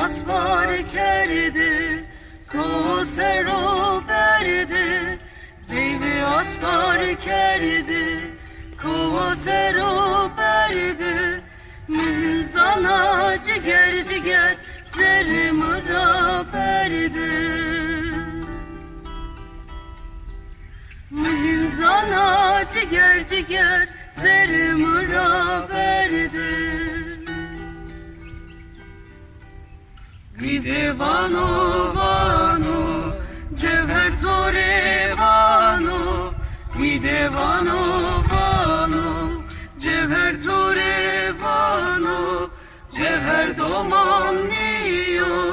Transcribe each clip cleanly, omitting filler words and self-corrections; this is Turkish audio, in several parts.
asfar kerdi کوسرو برده لیلی asfar kerdi کوسرو برده منزانا ciger ciger zermura برده منزانا ciger ciger zermura برده Vide vano vano cevher tore vano Vide vano vano cevher tore vano Cevher domanıyor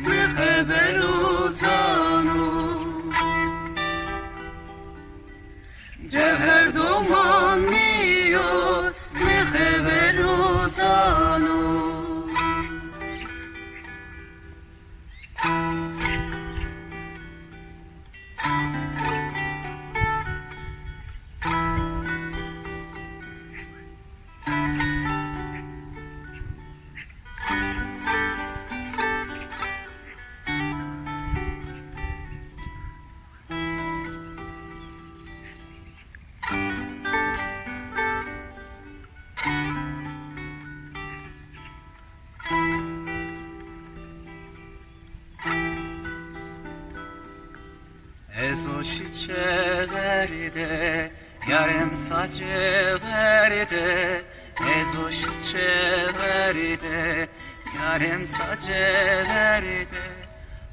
ne haber uzano Cevher domanıyor ne haber uzano Ezo çiçeklerde yarım saçıverde Ezo çiçeklerde yarım saçıverde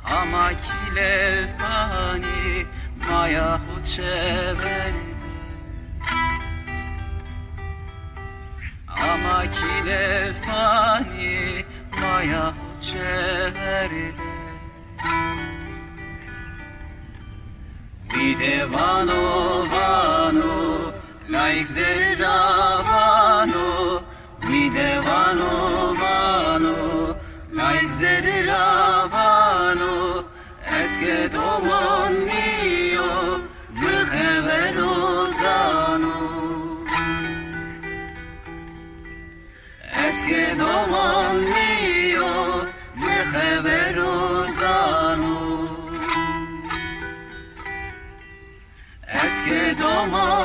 Ama kilefani maya huçeverde Ama kilefani maya huçeverde Vide vano vano like zera vano Vide vano vano like zera vano Eske domanıyor mühever uzano Eske domanıyor mühever uzano Eski doman